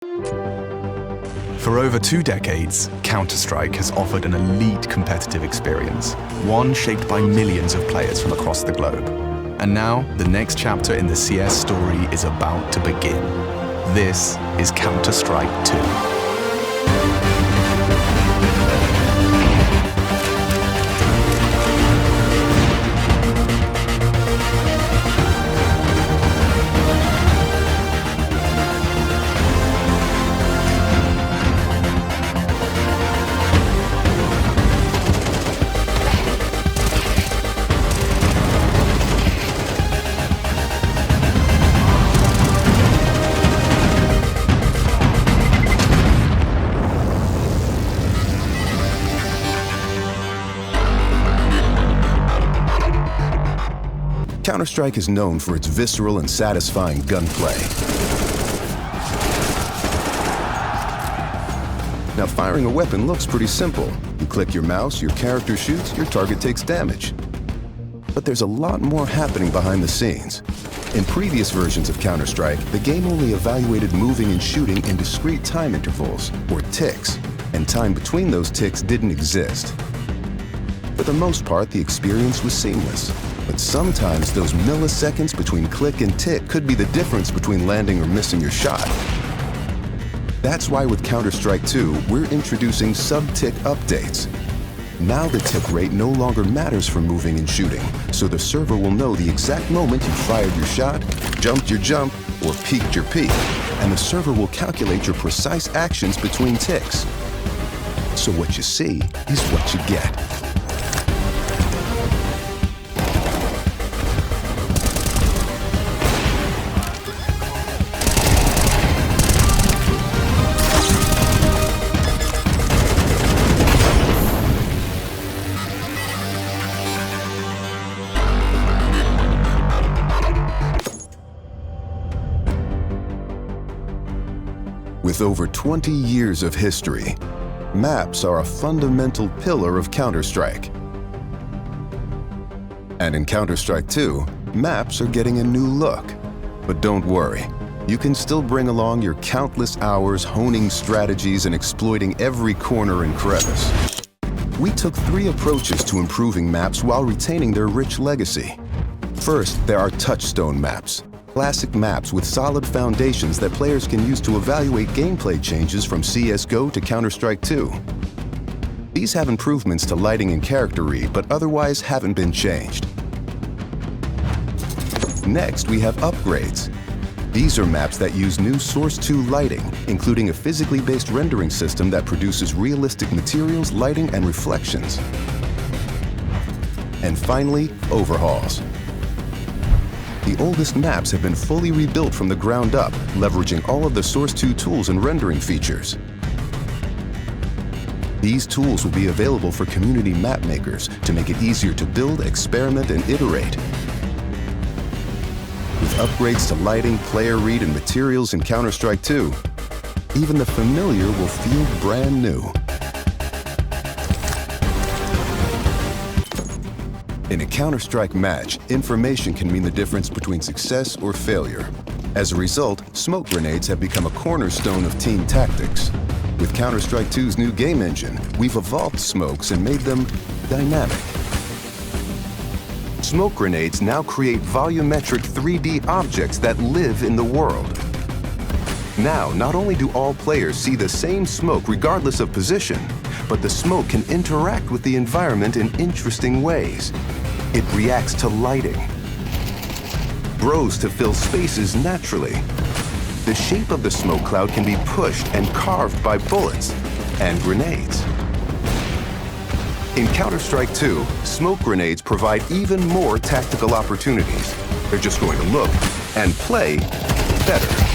For over 2 decades, Counter-Strike has offered an elite competitive experience, one shaped by millions of players from across the globe. And now, the next chapter in the CS story is about to begin. This is Counter-Strike 2. Counter-Strike is known for its visceral and satisfying gunplay. Now, firing a weapon looks pretty simple. You click your mouse, your character shoots, your target takes damage. But there's a lot more happening behind the scenes. In previous versions of Counter-Strike, the game only evaluated moving and shooting in discrete time intervals, or ticks, and time between those ticks didn't exist. For the most part, the experience was seamless. But sometimes those milliseconds between click and tick could be the difference between landing or missing your shot. That's why with Counter-Strike 2, we're introducing sub-tick updates. Now the tick rate no longer matters for moving and shooting, so the server will know the exact moment you fired your shot, jumped your jump, or peeked your peek, and the server will calculate your precise actions between ticks. So what you see is what you get. With over 20 years of history, maps are a fundamental pillar of Counter-Strike. And in Counter-Strike 2, maps are getting a new look. But don't worry, you can still bring along your countless hours honing strategies and exploiting every corner and crevice. We took 3 approaches to improving maps while retaining their rich legacy. First, there are touchstone maps. Classic maps with solid foundations that players can use to evaluate gameplay changes from CSGO to Counter-Strike 2. These have improvements to lighting and character read, but otherwise haven't been changed. Next, we have upgrades. These are maps that use new Source 2 lighting, including a physically based rendering system that produces realistic materials, lighting, and reflections. And finally, overhauls. The oldest maps have been fully rebuilt from the ground up, leveraging all of the Source 2 tools and rendering features. These tools will be available for community map makers to make it easier to build, experiment, and iterate. With upgrades to lighting, player read, and materials in Counter-Strike 2, even the familiar will feel brand new. In a Counter-Strike match, information can mean the difference between success or failure. As a result, smoke grenades have become a cornerstone of team tactics. With Counter-Strike 2's new game engine, we've evolved smokes and made them dynamic. Smoke grenades now create volumetric 3D objects that live in the world. Now, not only do all players see the same smoke regardless of position, but the smoke can interact with the environment in interesting ways. It reacts to lighting, grows to fill spaces naturally. The shape of the smoke cloud can be pushed and carved by bullets and grenades. In Counter-Strike 2, smoke grenades provide even more tactical opportunities. They're just going to look and play better.